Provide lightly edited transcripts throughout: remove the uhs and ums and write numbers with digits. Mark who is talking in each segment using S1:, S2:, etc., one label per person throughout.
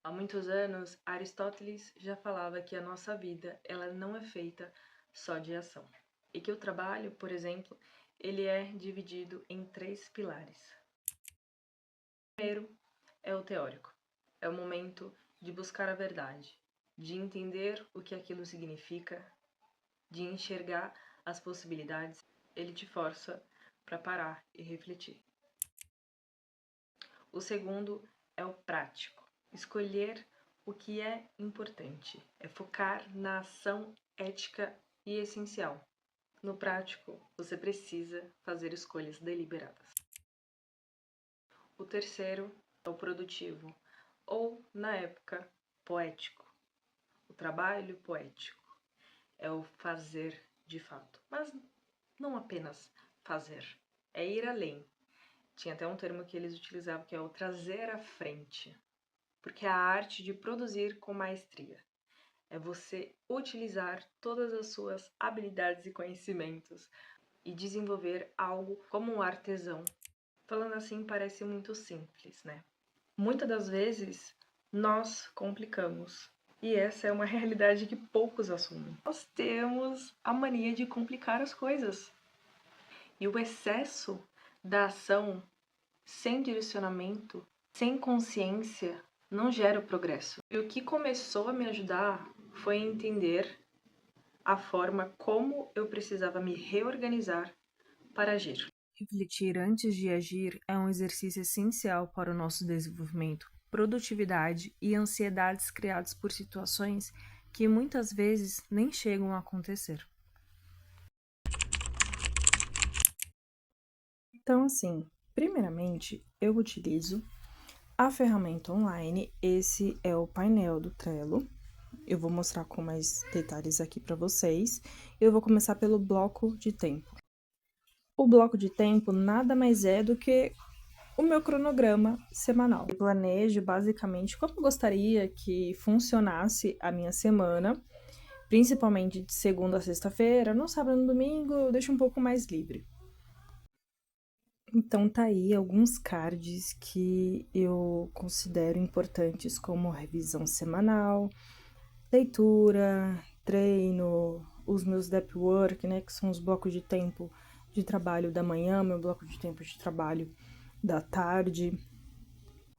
S1: Há muitos anos, Aristóteles já falava que a nossa vida, ela não é feita só de ação. E que o trabalho, por exemplo, ele é dividido em 3 pilares. O primeiro é o teórico. É o momento de buscar a verdade, de entender o que aquilo significa, de enxergar as possibilidades. Ele te força para parar e refletir. O segundo é o prático. Escolher o que é importante. É focar na ação ética e essencial. No prático, você precisa fazer escolhas deliberadas. O terceiro é o produtivo, ou, na época, poético. O trabalho poético é o fazer de fato, mas não apenas fazer, é ir além. Tinha até um termo que eles utilizavam que é o trazer à frente, porque é a arte de produzir com maestria. É você utilizar todas as suas habilidades e conhecimentos e desenvolver algo como um artesão. Falando assim parece muito simples, né? Muitas das vezes nós complicamos. E essa é uma realidade que poucos assumem. Nós temos a mania de complicar as coisas. E o excesso da ação sem direcionamento, sem consciência, não gera o progresso. E o que começou a me ajudar foi entender a forma como eu precisava me reorganizar para agir. Refletir antes de agir é um exercício essencial para o nosso desenvolvimento, produtividade e ansiedades criadas por situações que muitas vezes nem chegam a acontecer. Então, assim, primeiramente, eu utilizo a ferramenta online. Esse é o painel do Trello. Eu vou mostrar com mais detalhes aqui para vocês. Eu vou começar pelo bloco de tempo. O bloco de tempo nada mais é do que o meu cronograma semanal. Eu planejo basicamente como eu gostaria que funcionasse a minha semana, principalmente de segunda a sexta-feira. No sábado e no domingo eu deixo um pouco mais livre. Então tá aí alguns cards que eu considero importantes, como revisão semanal, leitura, treino, os meus deep work, né, que são os blocos de tempo de trabalho da manhã, meu bloco de tempo de trabalho da tarde.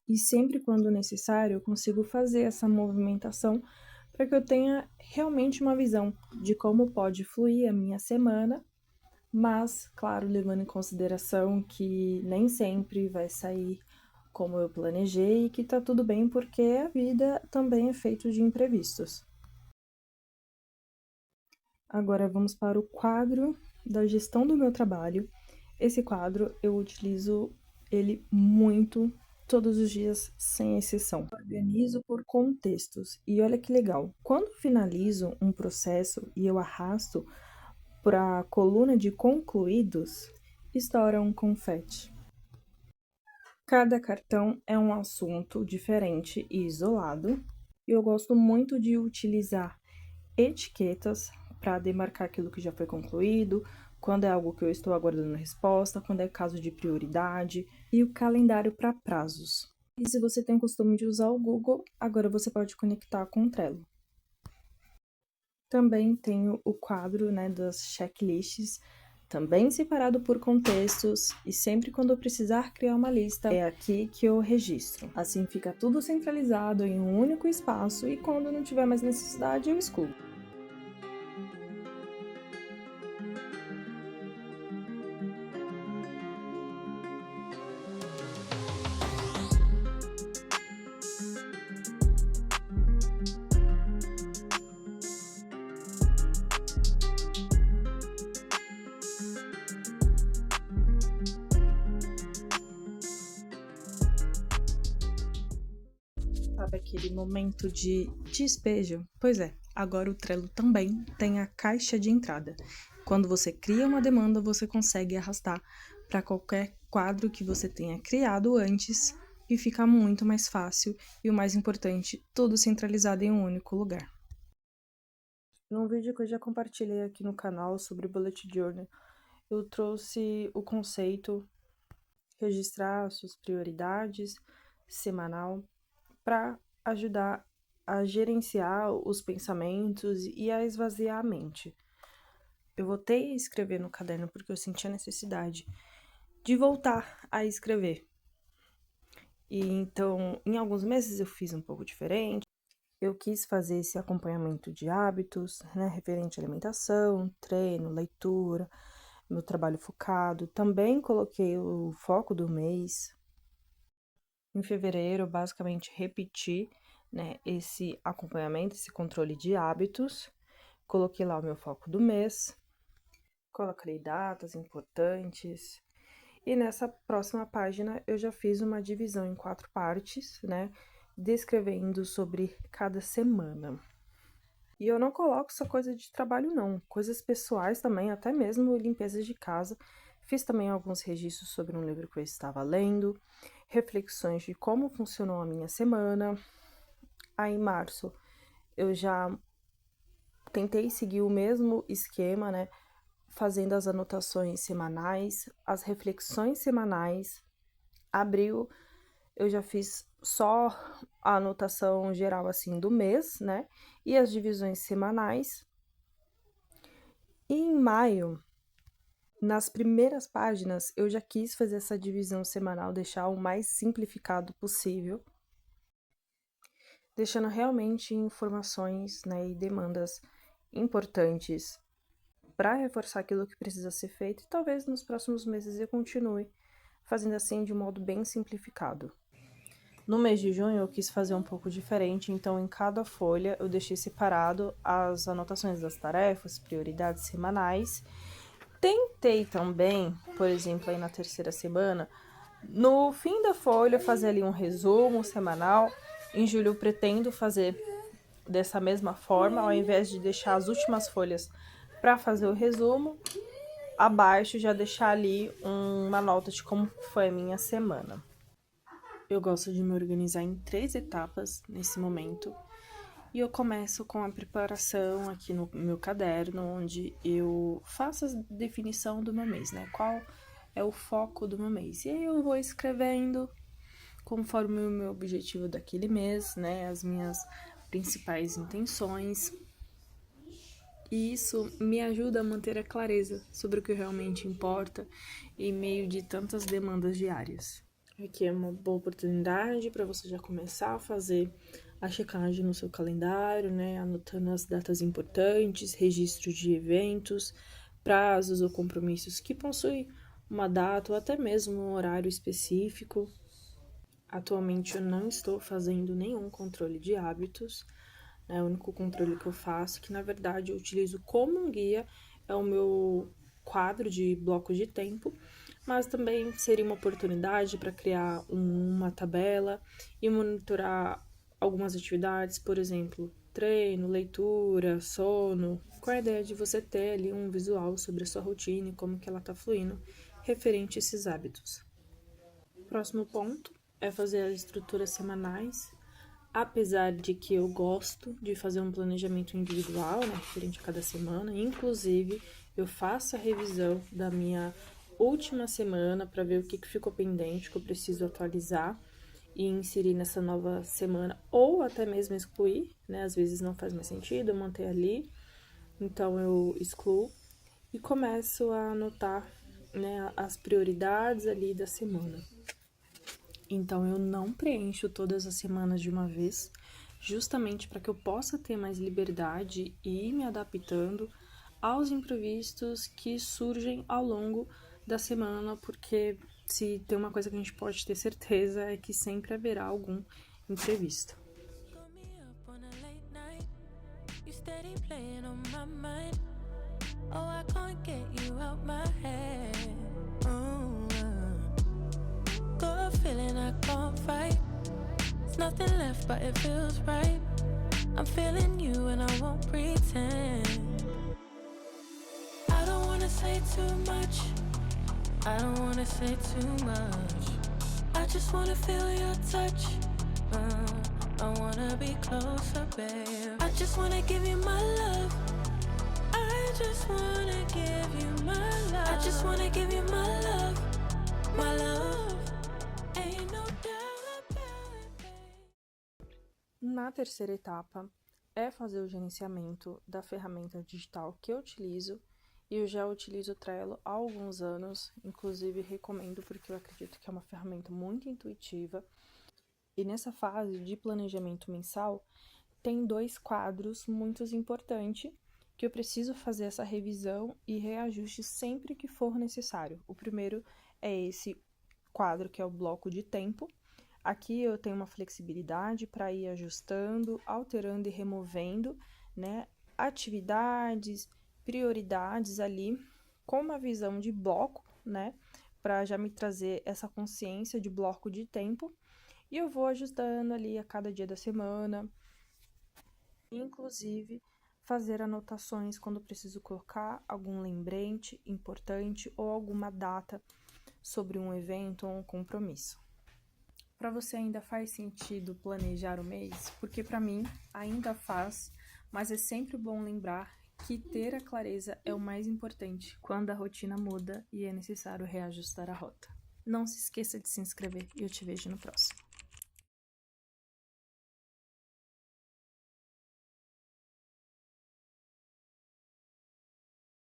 S1: E sempre quando necessário, eu consigo fazer essa movimentação para que eu tenha realmente uma visão de como pode fluir a minha semana, mas, claro, levando em consideração que nem sempre vai sair como eu planejei e que tá tudo bem, porque a vida também é feita de imprevistos. Agora vamos para o quadro da gestão do meu trabalho. Esse quadro eu utilizo ele muito todos os dias, sem exceção. Organizo por contextos. E olha que legal, quando finalizo um processo e eu arrasto para a coluna de concluídos, estoura um confete. Cada cartão é um assunto diferente e isolado. E eu gosto muito de utilizar etiquetas para demarcar aquilo que já foi concluído, quando é algo que eu estou aguardando resposta, quando é caso de prioridade, e o calendário para prazos. E se você tem o costume de usar o Google, agora você pode conectar com o Trello. Também tenho o quadro, né, das checklists, também separado por contextos, e sempre quando eu precisar criar uma lista, é aqui que eu registro. Assim fica tudo centralizado em um único espaço e quando não tiver mais necessidade, eu excluo. Sabe aquele momento de despejo? Pois é, agora o Trello também tem a caixa de entrada. Quando você cria uma demanda, você consegue arrastar para qualquer quadro que você tenha criado antes e fica muito mais fácil e o mais importante, tudo centralizado em um único lugar. Num vídeo que eu já compartilhei aqui no canal sobre Bullet Journal, eu trouxe o conceito registrar suas prioridades semanal para ajudar a gerenciar os pensamentos e a esvaziar a mente. Eu voltei a escrever no caderno porque eu senti a necessidade de voltar a escrever. E então, em alguns meses eu fiz um pouco diferente. Eu quis fazer esse acompanhamento de hábitos, né, referente à alimentação, treino, leitura, meu trabalho focado. Também coloquei o foco do mês. Em fevereiro, eu basicamente repeti, né, esse acompanhamento, esse controle de hábitos. Coloquei lá o meu foco do mês, coloquei datas importantes. E nessa próxima página eu já fiz uma divisão em 4 partes, né, descrevendo sobre cada semana. E eu não coloco só coisa de trabalho, não. Coisas pessoais também, até mesmo limpezas de casa. Fiz também alguns registros sobre um livro que eu estava lendo, reflexões de como funcionou a minha semana. Aí, em março, eu já tentei seguir o mesmo esquema, né? Fazendo as anotações semanais, as reflexões semanais. Abril, eu já fiz só a anotação geral, assim, do mês, né? E as divisões semanais. E em maio, nas primeiras páginas, eu já quis fazer essa divisão semanal, deixar o mais simplificado possível, deixando realmente informações, né, e demandas importantes para reforçar aquilo que precisa ser feito, e talvez nos próximos meses eu continue fazendo assim de um modo bem simplificado. No mês de junho eu quis fazer um pouco diferente, então em cada folha eu deixei separado as anotações das tarefas, prioridades semanais. Tentei também, por exemplo, aí na terceira semana, no fim da folha fazer ali um resumo semanal. Em julho eu pretendo fazer dessa mesma forma, ao invés de deixar as últimas folhas para fazer o resumo, abaixo já deixar ali uma nota de como foi a minha semana. Eu gosto de me organizar em 3 etapas nesse momento. E eu começo com a preparação aqui no meu caderno, onde eu faço a definição do meu mês, né? Qual é o foco do meu mês. E aí eu vou escrevendo conforme o meu objetivo daquele mês, né? As minhas principais intenções. E isso me ajuda a manter a clareza sobre o que realmente importa em meio de tantas demandas diárias. Aqui é uma boa oportunidade para você já começar a fazer a checagem no seu calendário, né? Anotando as datas importantes, registros de eventos, prazos ou compromissos que possuem uma data ou até mesmo um horário específico. Atualmente eu não estou fazendo nenhum controle de hábitos, né? O único controle que eu faço, que na verdade eu utilizo como um guia, é o meu quadro de blocos de tempo, mas também seria uma oportunidade para criar uma tabela e monitorar algumas atividades, por exemplo, treino, leitura, sono, com a ideia de você ter ali um visual sobre a sua rotina e como que ela está fluindo referente a esses hábitos. Próximo ponto é fazer as estruturas semanais. Apesar de que eu gosto de fazer um planejamento individual, né, referente a cada semana, inclusive eu faço a revisão da minha última semana para ver o que ficou pendente, que eu preciso atualizar e inserir nessa nova semana, ou até mesmo excluir, né, às vezes não faz mais sentido eu manter ali, então eu excluo e começo a anotar, né, as prioridades ali da semana. Então, eu não preencho todas as semanas de uma vez, justamente para que eu possa ter mais liberdade e ir me adaptando aos imprevistos que surgem ao longo da semana, porque se tem uma coisa que a gente pode ter certeza é que sempre haverá algum imprevisto.
S2: Nothing left, but it feels right. I'm feeling you and I won't pretend. I don't wanna say too much. I don't wanna say too much. I just wanna feel your touch. I wanna be closer, babe. I just wanna give you my love. I just wanna give you my love. I just wanna give you my love. My love. Ain't no doubt about it, babe.
S1: Na terceira etapa, é fazer o gerenciamento da ferramenta digital que eu utilizo, e eu já utilizo o Trello há alguns anos, inclusive recomendo porque eu acredito que é uma ferramenta muito intuitiva. E nessa fase de planejamento mensal, tem 2 quadros muito importantes que eu preciso fazer essa revisão e reajuste sempre que for necessário. O primeiro é esse quadro que é o bloco de tempo. Aqui eu tenho uma flexibilidade para ir ajustando, alterando e removendo, né, atividades, prioridades ali, com uma visão de bloco, né, para já me trazer essa consciência de bloco de tempo. E eu vou ajustando ali a cada dia da semana, inclusive fazer anotações quando preciso colocar algum lembrete importante ou alguma data sobre um evento ou um compromisso. Para você ainda faz sentido planejar o mês? Porque para mim ainda faz, mas é sempre bom lembrar que ter a clareza é o mais importante quando a rotina muda e é necessário reajustar a rota. Não se esqueça de se inscrever e eu te vejo no próximo.